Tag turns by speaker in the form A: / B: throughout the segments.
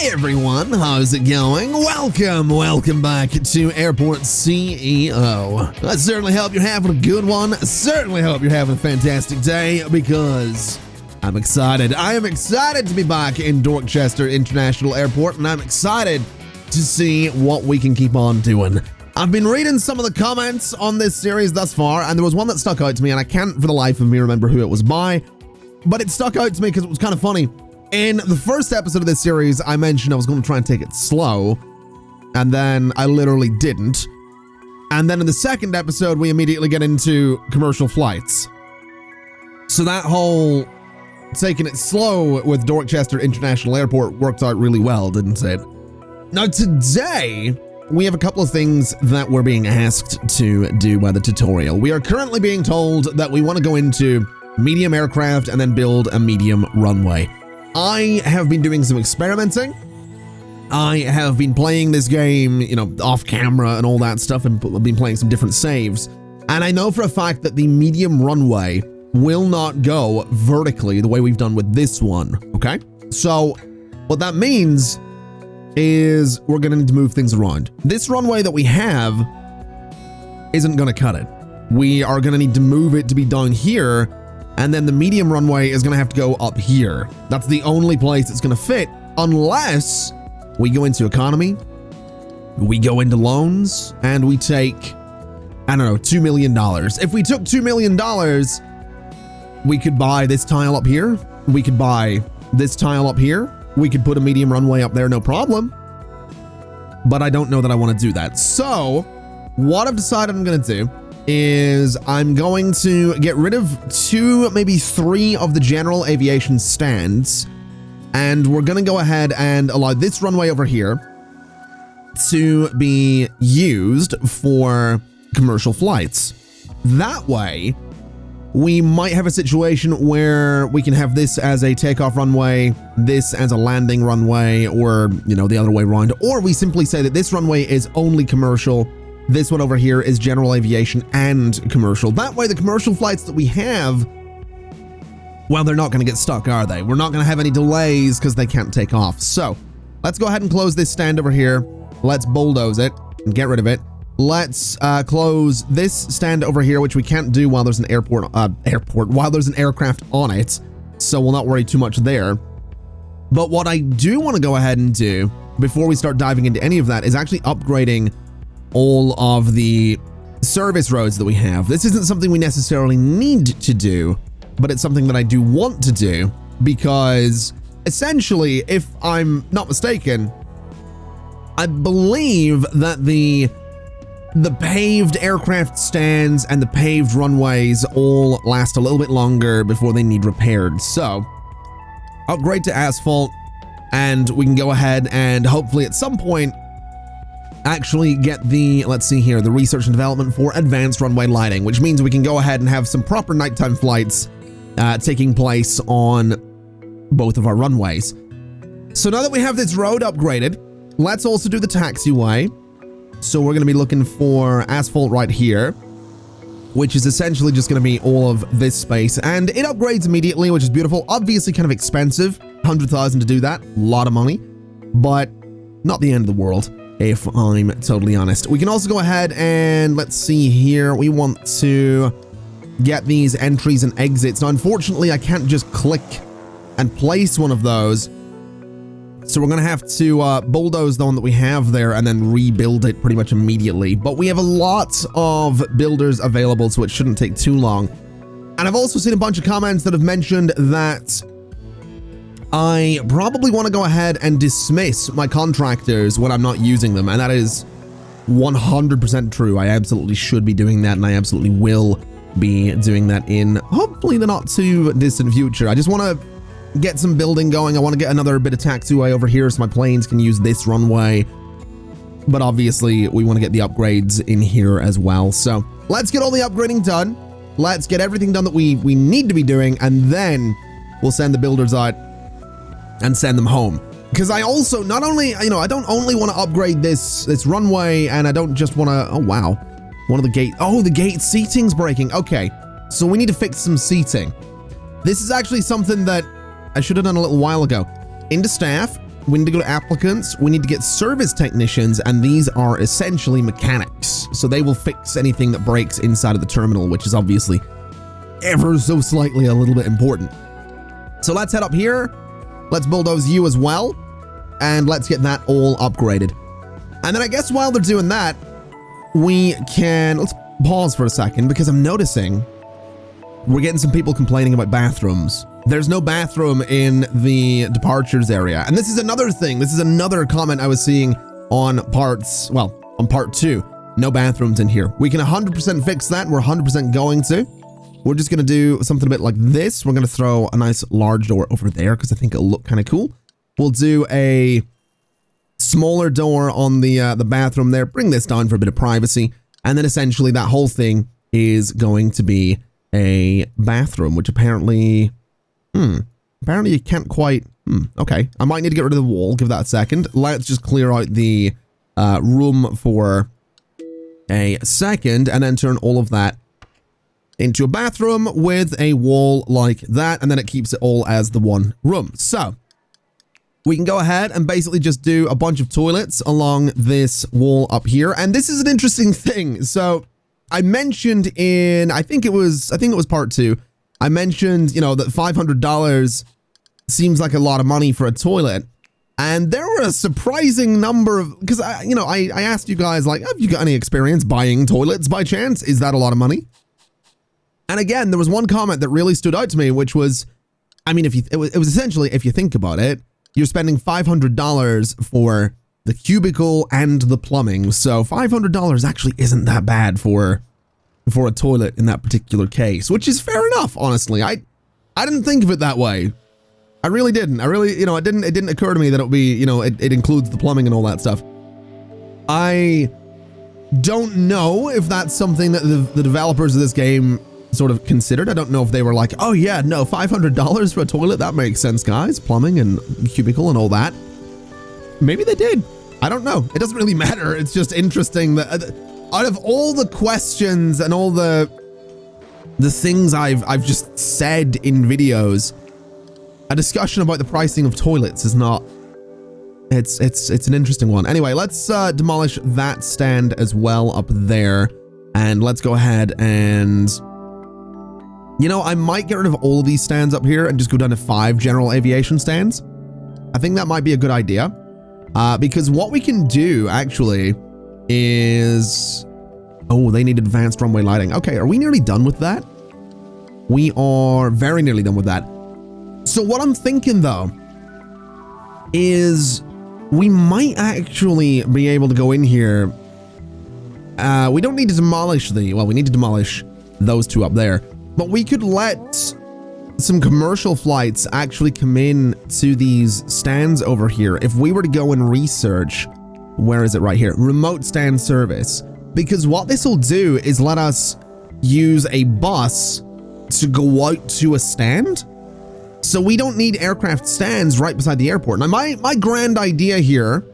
A: Hey everyone, how's it going? Welcome back to Airport CEO. I certainly hope you're having a good one. I certainly hope you're having a fantastic day because I'm excited. I am excited to be back in Dorchester International Airport, and I'm excited to see what we can keep on doing. I've been reading some of the comments on this series thus far, and there was one that stuck out to me, and I can't for the life of me remember who it was by, but it stuck out to me because it was kind of funny. In the first episode of this series, I mentioned I was going to try and take it slow, and then I literally didn't. And then in the second episode, we immediately get into commercial flights. So that whole taking it slow with Dorchester International Airport worked out really well, didn't it? Now today, we have a couple of things that we're being asked to do by the tutorial. We are currently being told that we want to go into medium aircraft and then build a medium runway. I have been doing some experimenting. I have been playing this game, off camera and all that stuff, and I've been playing some different saves. And I know for a fact that the medium runway will not go vertically the way we've done with this one, okay? So what that means is we're gonna need to move things around. This runway that we have isn't gonna cut it. We are gonna need to move it to be down here, and then the medium runway is gonna have to go up here. That's the only place it's gonna fit, unless we go into economy, we go into loans, and we take, I don't know, $2 million. If we took $2 million, we could buy this tile up here. We could buy this tile up here. We could put a medium runway up there, no problem. But I don't know that I want to do that. So what I've decided I'm gonna do is I'm going to get rid of 2, maybe 3 of the general aviation stands, and we're going to go ahead and allow this runway over here to be used for commercial flights. That way, we might have a situation where we can have this as a takeoff runway, this as a landing runway, or, the other way around, or we simply say that this runway is only commercial. This one over here is general aviation and commercial. That way, the commercial flights that we have, well, they're not going to get stuck, are they? We're not going to have any delays because they can't take off. So let's go ahead and close this stand over here. Let's bulldoze it and get rid of it. Let's close this stand over here, which we can't do while there's an while there's an aircraft on it. So we'll not worry too much there. But what I do want to go ahead and do before we start diving into any of that is actually upgrading all of the service roads that we have. This isn't something we necessarily need to do, but it's something that I do want to do because essentially, if I'm not mistaken, I believe that the paved aircraft stands and the paved runways all last a little bit longer before they need repaired. So upgrade to asphalt, and we can go ahead and hopefully at some point actually get the, let's see here, the research and development for advanced runway lighting, which means we can go ahead and have some proper nighttime flights taking place on both of our runways. So now that we have this road upgraded, let's also do the taxiway. So we're going to be looking for asphalt right here, which is essentially just going to be all of this space, and it upgrades immediately, which is beautiful. Obviously kind of expensive, 100,000 to do that, a lot of money, but not the end of the world, if I'm totally honest. We can also go ahead and let's see here. We want to get these entries and exits. Now, unfortunately, I can't just click and place one of those. So we're going to have to bulldoze the one that we have there and then rebuild it pretty much immediately. But we have a lot of builders available, so it shouldn't take too long. And I've also seen a bunch of comments that have mentioned that I probably want to go ahead and dismiss my contractors when I'm not using them, and that is 100% true. I absolutely should be doing that, and I absolutely will be doing that in hopefully the not too distant future. I just want to get some building going. I want to get another bit of taxiway over here so my planes can use this runway, but obviously we want to get the upgrades in here as well. So let's get all the upgrading done. Let's get everything done that we need to be doing, and then we'll send the builders out and send them home. Because I also not only, I don't only want to upgrade this runway, and I don't just want to, oh wow, one of the the gate seating's breaking. Okay, so we need to fix some seating. This is actually something that I should have done a little while ago. Into staff, we need to go to applicants, we need to get service technicians, and these are essentially mechanics. So they will fix anything that breaks inside of the terminal, which is obviously ever so slightly a little bit important. So let's head up here. Let's bulldoze you as well. And let's get that all upgraded. And then I guess while they're doing that, we can, let's pause for a second because I'm noticing we're getting some people complaining about bathrooms. There's no bathroom in the departures area. And this is another thing. This is another comment I was seeing on parts, well, on part 2. No bathrooms in here. We can 100% fix that. We're 100% going to. We're just going to do something a bit like this. We're going to throw a nice large door over there because I think it'll look kind of cool. We'll do a smaller door on the bathroom there. Bring this down for a bit of privacy. And then essentially that whole thing is going to be a bathroom, which apparently, apparently you can't quite, okay. I might need to get rid of the wall. Give that a second. Let's just clear out the room for a second and then turn all of that into a bathroom with a wall like that. And then it keeps it all as the one room. So we can go ahead and basically just do a bunch of toilets along this wall up here. And this is an interesting thing. So I mentioned in, I think it was part 2. I mentioned, you know, that $500 seems like a lot of money for a toilet. And there were a surprising number of, because I asked you guys, like, have you got any experience buying toilets by chance? Is that a lot of money? And again, there was one comment that really stood out to me, which was, I mean, it was essentially, if you think about it, you're spending $500 for the cubicle and the plumbing. So $500 actually isn't that bad for a toilet in that particular case, which is fair enough, honestly. I didn't think of it that way. I really didn't. I really, you know, it didn't occur to me that it would be, you know, it includes the plumbing and all that stuff. I don't know if that's something that the developers of this game sort of considered. I don't know if they were like, oh yeah, no, $500 for a toilet, that makes sense, guys. Plumbing and cubicle and all that. Maybe they did. I don't know. It doesn't really matter. It's just interesting that out of all the questions and all the things I've just said in videos, a discussion about the pricing of toilets is not, it's an interesting one. Anyway, let's demolish that stand as well up there. And let's go ahead and, you know, I might get rid of all of these stands up here and just go down to 5 general aviation stands. I think that might be a good idea. Because what we can do actually is, oh, they need advanced runway lighting. Okay, are we nearly done with that? We are very nearly done with that. So what I'm thinking though is we might actually be able to go in here. We don't need to demolish well, we need to demolish those 2 up there, but we could let some commercial flights actually come in to these stands over here. If we were to go and research, where is it right here? Remote stand service. Because what this will do is let us use a bus to go out to a stand. So we don't need aircraft stands right beside the airport. Now my grand idea here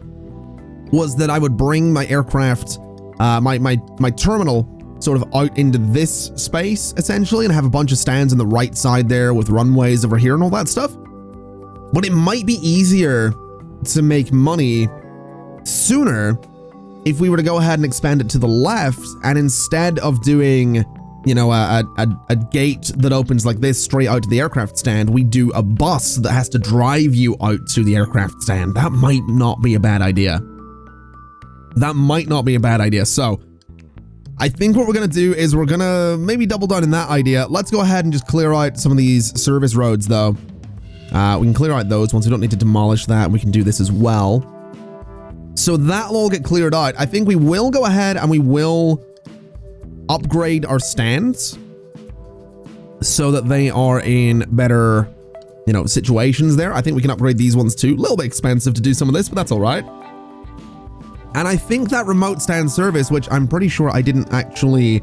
A: was that I would bring my aircraft, my terminal sort of out into this space essentially and have a bunch of stands on the right side there with runways over here and all that stuff. But it might be easier to make money sooner if we were to go ahead and expand it to the left, and instead of doing, you know, a gate that opens like this straight out to the aircraft stand, we do a bus that has to drive you out to the aircraft stand. That might not be a bad idea. That might not be a bad idea. So I think what we're going to do is we're going to maybe double down in that idea. Let's go ahead and just clear out some of these service roads though. We can clear out those ones. We don't need to demolish that. We can do this as well. So that'll all get cleared out. I think we will go ahead and we will upgrade our stands so that they are in better, you know, situations there. I think we can upgrade these ones too. A little bit expensive to do some of this, but that's all right. And I think that remote stand service, which I'm pretty sure I didn't actually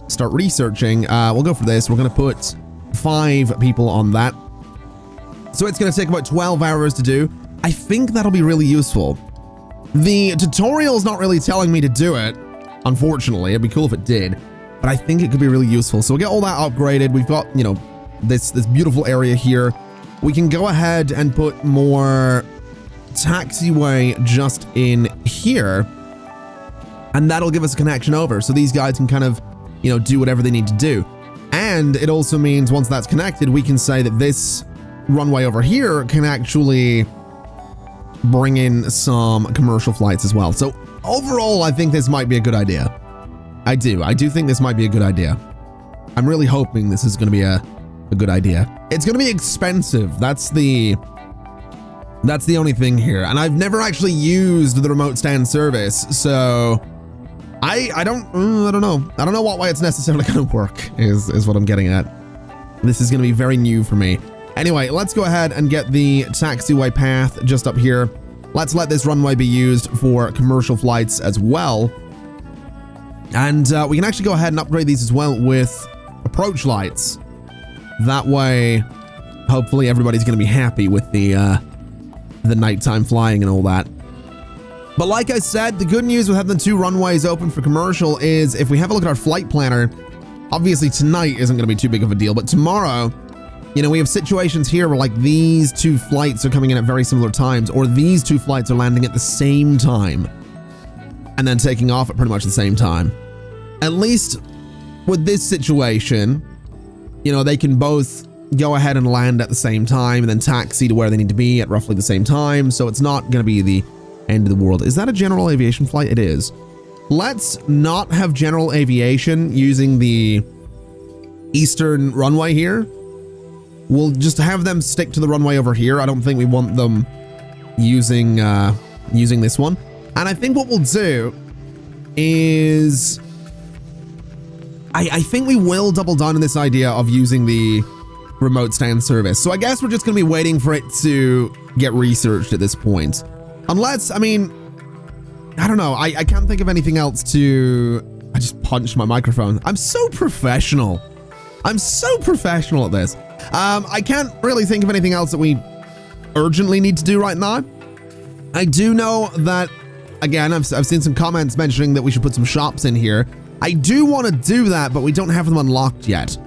A: start researching, we'll go for this. We're going to put 5 people on that. So it's going to take about 12 hours to do. I think that'll be really useful. The tutorial's not really telling me to do it, unfortunately. It'd be cool if it did, but I think it could be really useful. So we'll get all that upgraded. We've got, you know, this beautiful area here. We can go ahead and put more taxiway just in here, and that'll give us a connection over. So these guys can kind of, you know, do whatever they need to do. And it also means once that's connected, we can say that this runway over here can actually bring in some commercial flights as well. So overall, I think this might be a good idea. I do think this might be a good idea. I'm really hoping this is going to be a good idea. It's going to be expensive. That's the only thing here. And I've never actually used the remote stand service, so I don't know. I don't know what way it's necessarily going to work is what I'm getting at. This is going to be very new for me. Anyway, let's go ahead and get the taxiway path just up here. Let's let this runway be used for commercial flights as well. And we can actually go ahead and upgrade these as well with approach lights. That way, hopefully everybody's going to be happy with the nighttime flying and all that. But like I said, the good news with having the 2 runways open for commercial is if we have a look at our flight planner, obviously tonight isn't going to be too big of a deal, but tomorrow, you know, we have situations here where like these 2 flights are coming in at very similar times, or these 2 flights are landing at the same time and then taking off at pretty much the same time. At least with this situation, you know, they can both go ahead and land at the same time and then taxi to where they need to be at roughly the same time. So it's not going to be the end of the world. Is that a general aviation flight? It is. Let's not have general aviation using the eastern runway here. We'll just have them stick to the runway over here. I don't think we want them using this one. And I think what we'll do is I think we will double down on this idea of using the remote stand service. So I guess we're just going to be waiting for it to get researched at this point. Unless, I mean, I don't know. I can't think of anything else to... I just punched my microphone. I'm so professional. I'm so professional at this. I can't really think of anything else that we urgently need to do right now. I do know that, again, I've seen some comments mentioning that we should put some shops in here. I do want to do that, but we don't have them unlocked yet.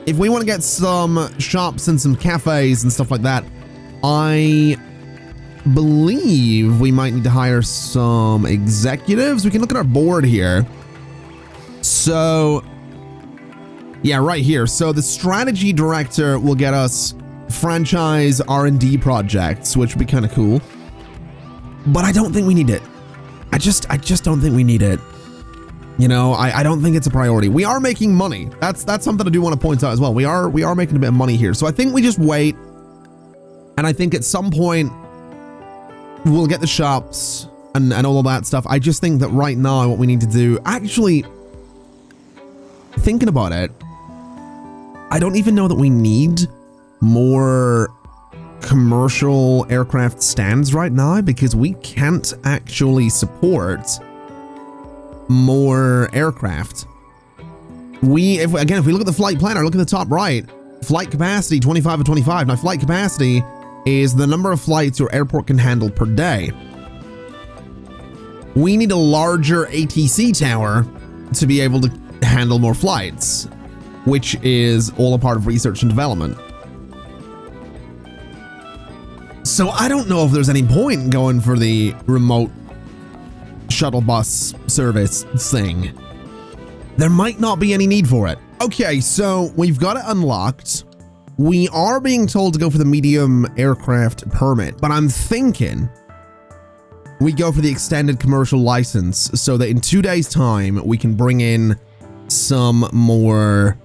A: If we want to get some shops and some cafes and stuff like that, I believe we might need to hire some executives. We can look at our board here. So, yeah, right here. So the strategy director will get us franchise R&D projects, which would be kind of cool. But I don't think we need it. I just don't think we need it. You know, I don't think it's a priority. We are making money. That's something I do want to point out as well. We are making a bit of money here. So I think we just wait. And I think at some point we'll get the shops and all of that stuff. I just think that right now what we need to do, actually thinking about it, I don't even know that we need more commercial aircraft stands right now because we can't actually support more aircraft. If we look at the flight planner, look at the top right, flight capacity 25 of 25. Now flight capacity is the number of flights your airport can handle per day. We need a larger ATC tower to be able to handle more flights, which is all a part of research and development. So I don't know if there's any point going for the remote shuttle bus service thing. There might not be any need for it. Okay, so we've got it unlocked. We are being told to go for the medium aircraft permit, but I'm thinking we go for the extended commercial license so that in 2 days' time, we can bring in some more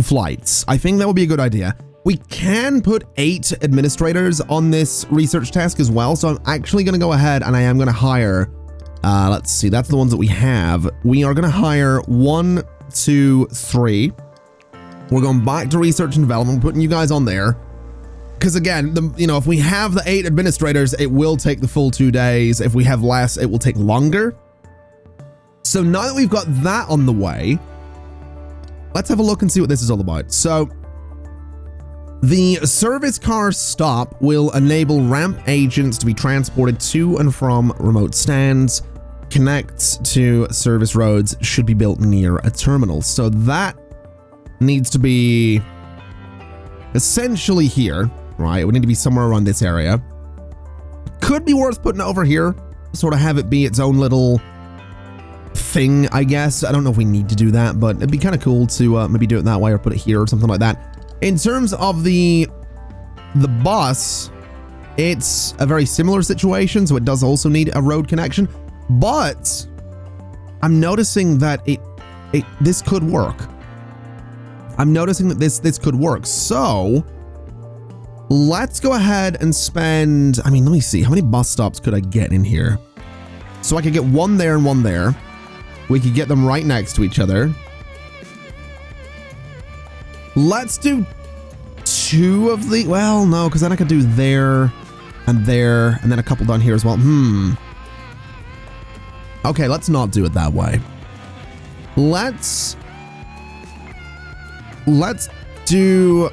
A: flights. I think that would be a good idea. We can put 8 administrators on this research task as well. So I'm actually going to go ahead and I am going to hire, let's see, that's the ones that we have. We are going to hire 1, 2, 3. We're going back to research and development, putting you guys on there. Because again, if we have the 8 administrators, it will take the full 2 days. If we have less, it will take longer. So now that we've got that on the way, let's have a look and see what this is all about. So the service car stop will enable ramp agents to be transported to and from remote stands. Connects to service roads should be built near a terminal. So that needs to be essentially here, right? It would need to be somewhere around this area. Could be worth putting it over here, sort of have it be its own little thing, I guess. I don't know if we need to do that, but it'd be kind of cool to maybe do it that way or put it here or something like that. In terms of the bus, it's a very similar situation, so it does also need a road connection, but I'm noticing that this could work. I'm noticing that this could work. So let's go ahead and spend, I mean, let me see, how many bus stops could I get in here? So I could get one there and one there. We could get them right next to each other. Let's do 2 of the, well, no, because then I could do there, and then a couple down here as well. Okay, let's not do it that way. Let's do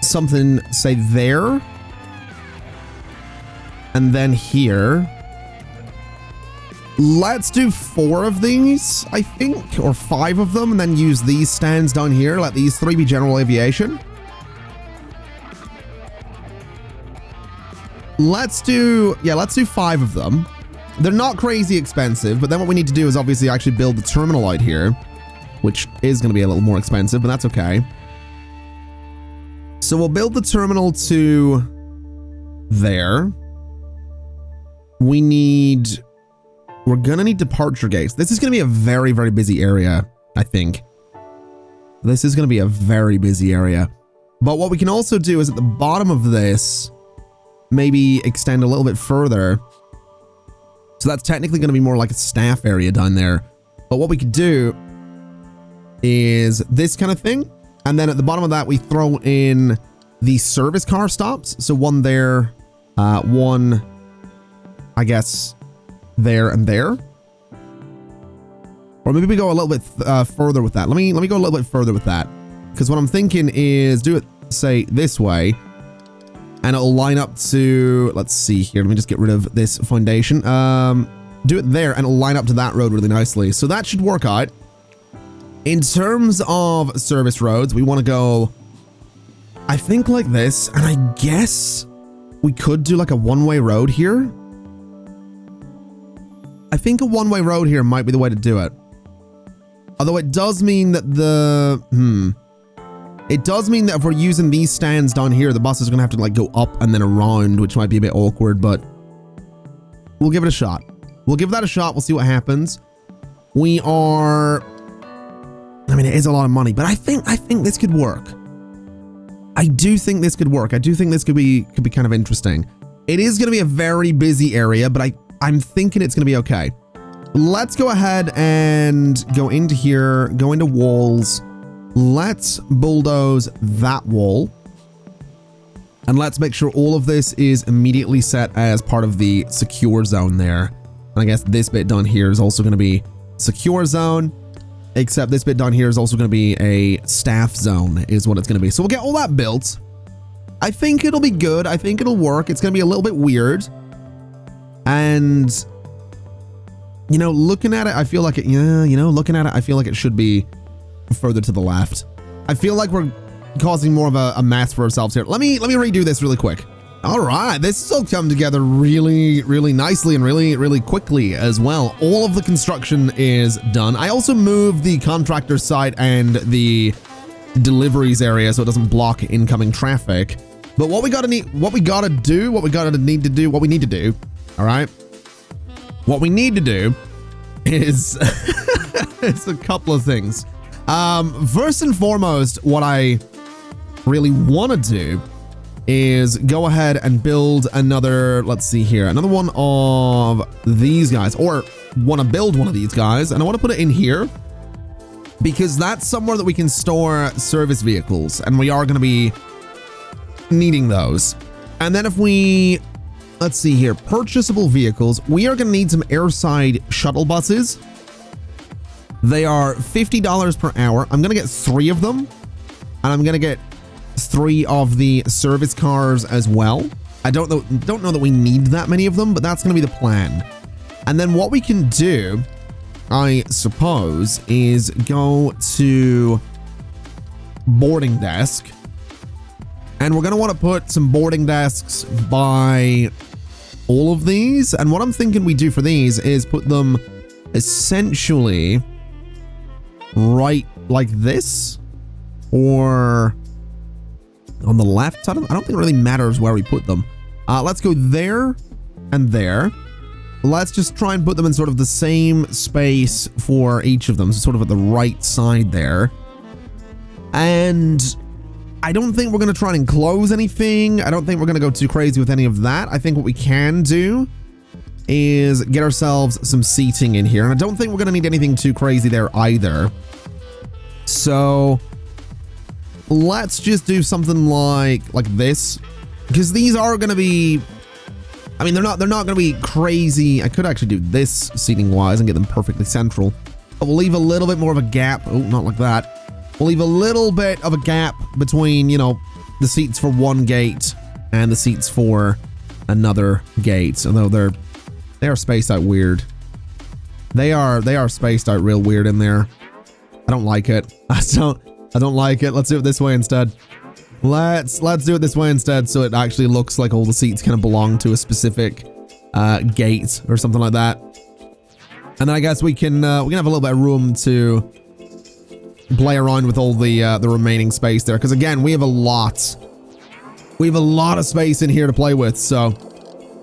A: something, say there, and then here. Let's do 4 of these, I think, or 5 of them, and then use these stands down here. Let these 3 be general aviation. Let's do 5 of them. They're not crazy expensive, but then what we need to do is obviously actually build the terminal out here, which is going to be a little more expensive, but that's okay. So we'll build the terminal to there. We're going to need departure gates. This is going to be a very, very busy area, I think. This is going to be a very busy area. But what we can also do is at the bottom of this, maybe extend a little bit further. So that's technically going to be more like a staff area down there. But what we could do is this kind of thing. And then at the bottom of that, we throw in the service car stops. So one there, one, I guess, there and there. Or maybe we go a little bit further with that. Let me go a little bit further with that. Because what I'm thinking is do it, say, this way. And it'll line up to, let's see here. Let me just get rid of this foundation. Do it there and it'll line up to that road really nicely. So that should work out. In terms of service roads, we want to go, I think, like this. And I guess we could do like a one-way road here. I think a one-way road here might be the way to do it. Although it does mean that it does mean that if we're using these stands down here, the buses are going to have to like go up and then around, which might be a bit awkward, but we'll give it a shot. We'll give that a shot. We'll see what happens. I mean, it is a lot of money, but I think this could work. I do think this could work. I do think this could be kind of interesting. It is going to be a very busy area, but I'm thinking it's going to be okay. Let's go ahead and go into here, go into walls. Let's bulldoze that wall. And let's make sure all of this is immediately set as part of the secure zone there. And I guess this bit down here is also going to be secure zone, except this bit down here is also going to be a staff zone is what it's going to be. So we'll get all that built. I think it'll be good. I think it'll work. It's going to be a little bit weird. And, you know, looking at it, I feel like looking at it, I feel like it should be further to the left. I feel like we're causing more of a mess for ourselves here. Let me redo this really quick. All right, this has all come together really, really nicely and really, really quickly as well. All of the construction is done. I also moved the contractor site and the deliveries area so it doesn't block incoming traffic. But what we need to do, all right? What we need to do is it's a couple of things. First and foremost, what I really want to do is go ahead and build another, let's see here, another one of these guys, or want to build one of these guys, and I want to put it in here because that's somewhere that we can store service vehicles, and we are going to be needing those. And then if we, let's see here, purchasable vehicles, we are going to need some airside shuttle buses. They are $50 per hour. I'm going to get 3 of them, and I'm going to get 3 of the service cars as well. I don't know that we need that many of them, but that's going to be the plan. And then what we can do, I suppose, is go to boarding desk. And we're going to want to put some boarding desks by all of these. And what I'm thinking we do for these is put them essentially right like this, or on the left side. I don't think it really matters where we put them. Let's go there and there. Let's just try and put them in sort of the same space for each of them, so sort of at the right side there. And I don't think we're going to try and enclose anything. I don't think we're going to go too crazy with any of that. I think what we can do is get ourselves some seating in here. And I don't think we're going to need anything too crazy there either. So let's just do something like this, because these are going to be, I mean, they're not going to be crazy. I could actually do this seating wise and get them perfectly central, but we'll leave a little bit more of a gap. Oh, not like that. We'll leave a little bit of a gap between, you know, the seats for one gate and the seats for another gate. Although they are spaced out weird. They are spaced out real weird in there. I don't like it. I don't like it. Let's do it this way instead. Let's do it this way instead, so it actually looks like all the seats kind of belong to a specific gate or something like that. And then I guess we can have a little bit of room to play around with all the remaining space there, because again, we have a lot of space in here to play with, so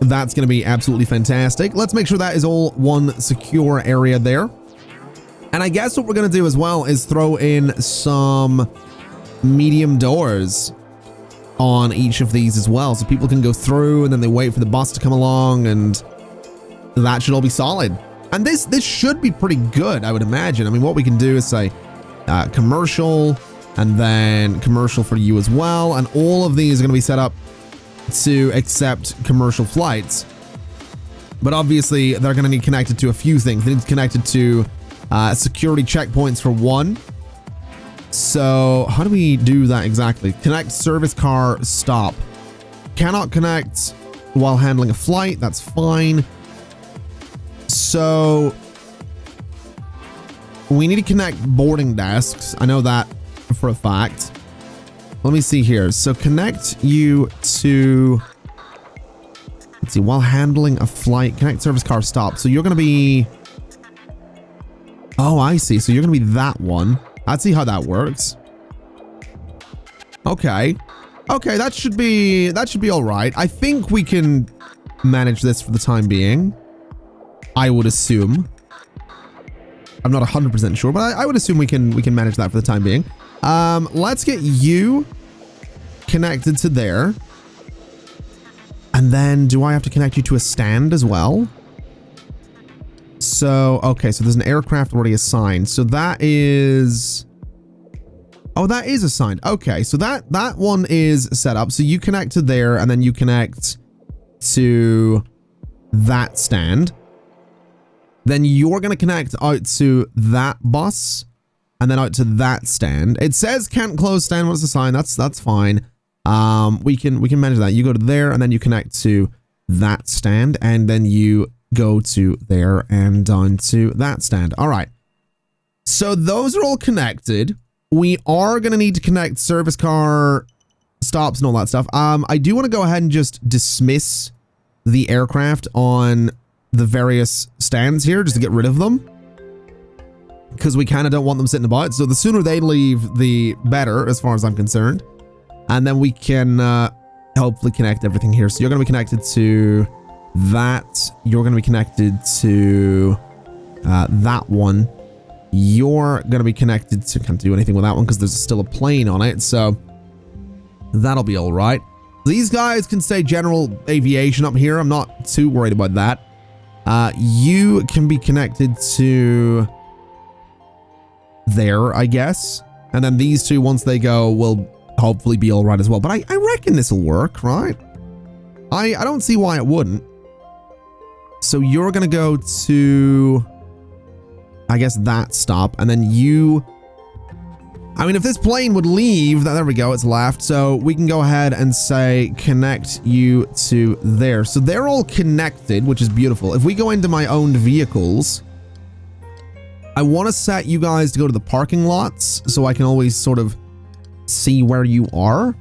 A: that's going to be absolutely fantastic. Let's make sure that is all one secure area there. And I guess what we're going to do as well is throw in some medium doors on each of these as well, so people can go through and then they wait for the bus to come along, and that should all be solid. And this should be pretty good, I would imagine. I mean, what we can do is say commercial, and then commercial for you as well, and all of these are going to be set up to accept commercial flights. But obviously they're going to need connected to a few things. They need connected to security checkpoints for one. So how do we do that exactly? Connect service car stop. Cannot connect while handling a flight. That's fine. So we need to connect boarding desks. I know that for a fact. Let me see here. So connect you to, let's see, while handling a flight, connect service car stop. So you're going to be, oh, I see. So you're going to be that one. I'd see how that works. Okay. Okay, that should be all right. I think we can manage this for the time being, I would assume. I'm not 100% sure, but I would assume we can manage that for the time being. Let's get you connected to there. And then do I have to connect you to a stand as well? So, okay, so there's an aircraft already assigned. So that is, oh, that is assigned. Okay, so that one is set up. So you connect to there, and then you connect to that stand. Then you're going to connect out to that bus, and then out to that stand. It says can't close stand when it's assigned. That's fine. We can manage that. You go to there, and then you connect to that stand, and then you go to there and down to that stand. All right. So those are all connected. We are going to need to connect service car stops and all that stuff. I do want to go ahead and just dismiss the aircraft on the various stands here just to get rid of them, because we kind of don't want them sitting about. So the sooner they leave, the better, as far as I'm concerned. And then we can hopefully connect everything here. So you're going to be connected to that. You're going to be connected to that one. You're going to be connected to, can't do anything with that one because there's still a plane on it. So that'll be all right. These guys can stay general aviation up here. I'm not too worried about that. You can be connected to there, I guess. And then these two, once they go, will hopefully be all right as well. But I reckon this will work, right? I don't see why it wouldn't. So you're going to go to, I guess, that stop. And then you, I mean, if this plane would leave, there we go, it's left. So we can go ahead and say connect you to there. So they're all connected, which is beautiful. If we go into my owned vehicles, I want to set you guys to go to the parking lots so I can always sort of see where you are.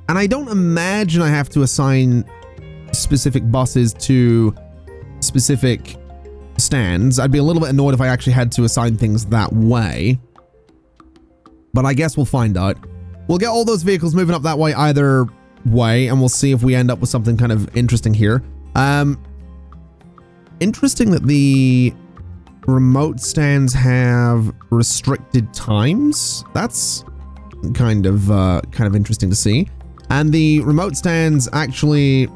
A: And I don't imagine I have to assign specific buses to specific stands. I'd be a little bit annoyed if I actually had to assign things that way. But I guess we'll find out. We'll get all those vehicles moving up that way either way, and we'll see if we end up with something kind of interesting here. Interesting that the remote stands have restricted times. That's kind of interesting to see. And the remote stands actually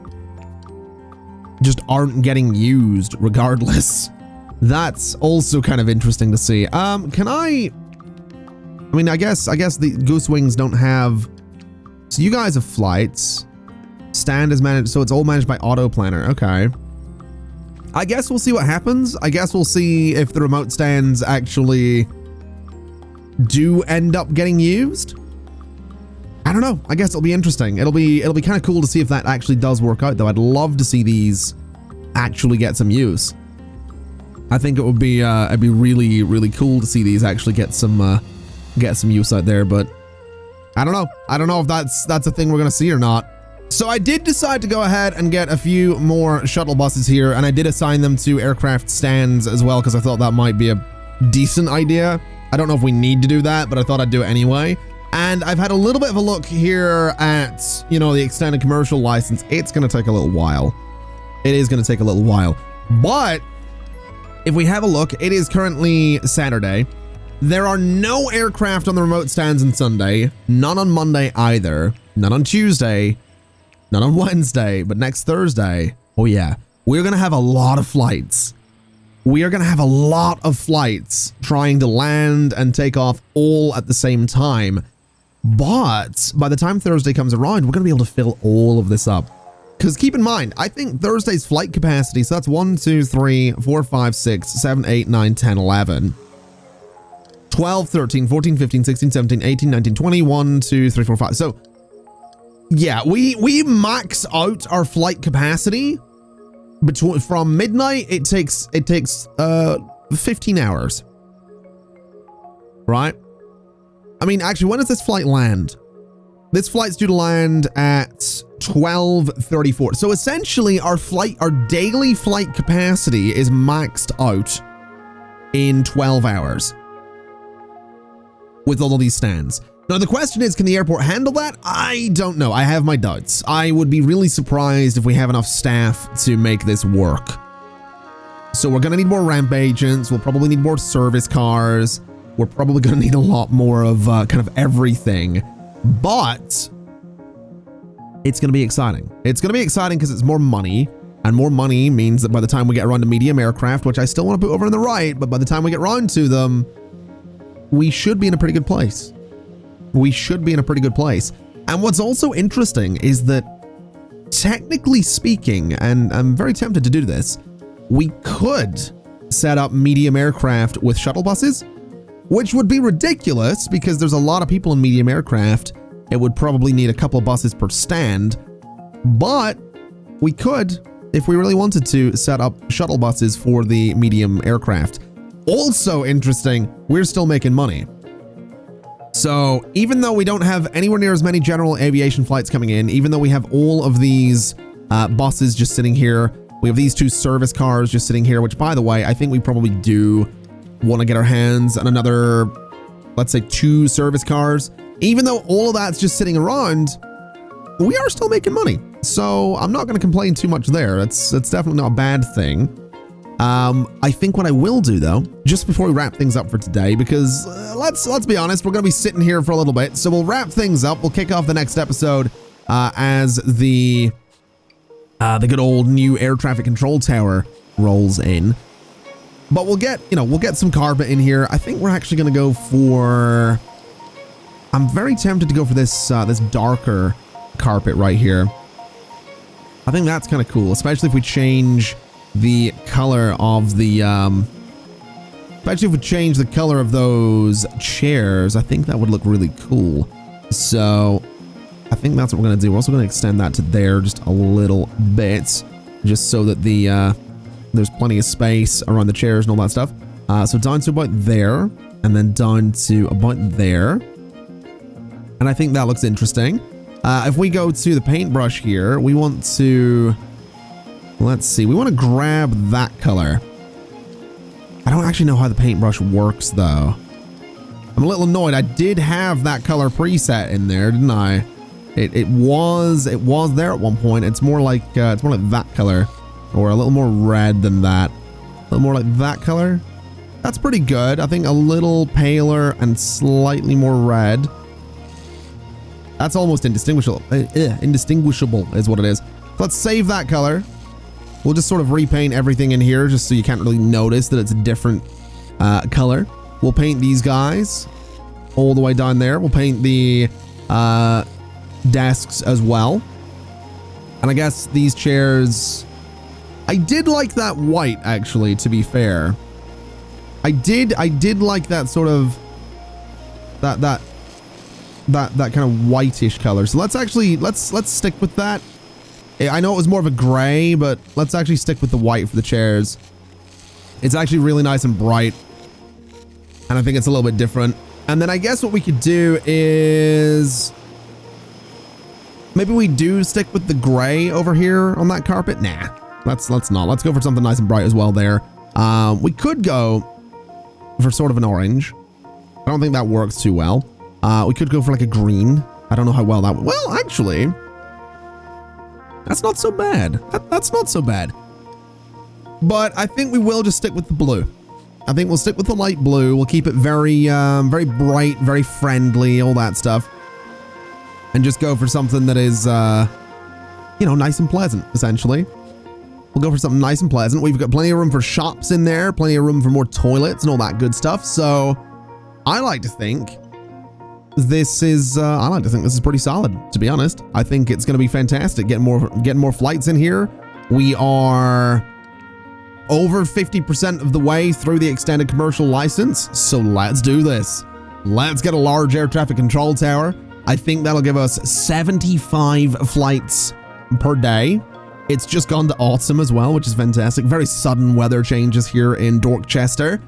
A: just aren't getting used regardless. That's also kind of interesting to see. I guess the Goose Wings don't have. So you guys have flights. Stand is managed, so it's all managed by Auto Planner. Okay. I guess we'll see what happens. I guess we'll see if the remote stands actually do end up getting used. I don't know. I guess it'll be interesting. It'll be kind of cool to see if that actually does work out, though. I'd love to see these actually get some use. I think it would be it'd be really, really cool to see these actually get some use out there, but I don't know. I don't know if that's a thing we're gonna see or not. So I did decide to go ahead and get a few more shuttle buses here, and I did assign them to aircraft stands as well, because I thought that might be a decent idea. I don't know if we need to do that, but I thought I'd do it anyway. And I've had a little bit of a look here at, you know, the extended commercial license. It's going to take a little while. It is going to take a little while. But if we have a look, it is currently Saturday. There are no aircraft on the remote stands on Sunday, none on Monday either, none on Tuesday, none on Wednesday, but next Thursday, oh yeah, we're going to have a lot of flights. We are going to have a lot of flights trying to land and take off all at the same time. But by the time Thursday comes around, we're going to be able to fill all of this up. Because keep in mind, I think Thursday's flight capacity, so that's 1, 2, 3, 4, 5, 6, 7, 8, 9, 10, 11, 12, 13, 14, 15, 16, 17, 18, 19, 20, 1, 2, 3, 4, 5. So yeah, we max out our flight capacity from midnight. It takes 15 hours. Right? I mean, actually, when does this flight land? This flight's due to land at 12:34. So essentially, our daily flight capacity is maxed out in 12 hours with all of these stands. Now, the question is, can the airport handle that? I don't know. I have my doubts. I would be really surprised if we have enough staff to make this work. So we're going to need more ramp agents. We'll probably need more service cars. We're probably going to need a lot more of kind of everything. But it's going to be exciting. It's going to be exciting because it's more money. And more money means that by the time we get around to medium aircraft, which I still want to put over on the right, but by the time we get around to them, we should be in a pretty good place. We should be in a pretty good place. And what's also interesting is that, technically speaking, and I'm very tempted to do this, we could set up medium aircraft with shuttle buses, which would be ridiculous because there's a lot of people in medium aircraft. It would probably need a couple of buses per stand, but we could, if we really wanted to, set up shuttle buses for the medium aircraft. Also interesting, we're still making money. So even though we don't have anywhere near as many general aviation flights coming in, even though we have all of these buses just sitting here, we have these 2 service cars just sitting here, which, by the way, I think we probably do want to get our hands on another, let's say, 2 service cars. Even though all of that's just sitting around, we are still making money. So I'm not going to complain too much there. That's definitely not a bad thing. I think what I will do, though, just before we wrap things up for today, because let's be honest, we're going to be sitting here for a little bit. So we'll wrap things up. We'll kick off the next episode as the good old new air traffic control tower rolls in. But we'll get some carpet in here. I think we're actually going to go for, I'm very tempted to go for this darker carpet right here. I think that's kind of cool, especially if we change the color of the especially if we change the color of those chairs. I think that would look really cool. So I think that's what we're going to do. We're also going to extend that to there just a little bit, just so that there's plenty of space around the chairs and all that stuff. So down to about there, and then down to about there. And I think that looks interesting. If we go to the paintbrush here, we want to Let's see. We want to grab that color. I don't actually know how the paintbrush works, though. I'm a little annoyed. I did have that color preset in there, didn't I? It was there at one point. It's more like that color, or a little more red than that. A little more like that color. That's pretty good. I think a little paler and slightly more red. That's almost indistinguishable. Indistinguishable is what it is. Let's save that color. We'll just sort of repaint everything in here just so you can't really notice that it's a different color. We'll paint these guys all the way down there. We'll paint the desks as well. And I guess these chairs... I did like that white, actually, to be fair. I did like that sort of... That kind of whitish color. So let's actually... Let's stick with that. I know it was more of a gray, but let's actually stick with the white for the chairs. It's actually really nice and bright. And I think it's a little bit different. And then I guess what we could do is... Maybe we do stick with the gray over here on that carpet. Nah, let's not. Let's go for something nice and bright as well there. We could go for sort of an orange. I don't think that works too well. We could go for like a green. I don't know how well that would... Well, actually... That's not so bad. That's not so bad. But I think we will just stick with the blue. I think we'll stick with the light blue. We'll keep it very, very bright, very friendly, all that stuff. And just go for something that is, you know, nice and pleasant, essentially. We'll go for something nice and pleasant. We've got plenty of room for shops in there, plenty of room for more toilets and all that good stuff. So I like to think this is pretty solid, to be honest. I think it's going to be fantastic. Getting more flights in here. We are over 50% of the way through the extended commercial license. So let's do this. Let's get a large air traffic control tower. I think that'll give us 75 flights per day. It's just gone to autumn as well, which is fantastic. Very sudden weather changes here in Dorchester.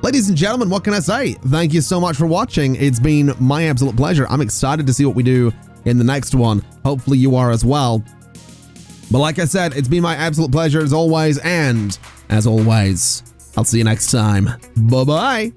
A: Ladies and gentlemen, what can I say? Thank you so much for watching. It's been my absolute pleasure. I'm excited to see what we do in the next one. Hopefully you are as well. But like I said, it's been my absolute pleasure as always. And as always, I'll see you next time. Bye-bye.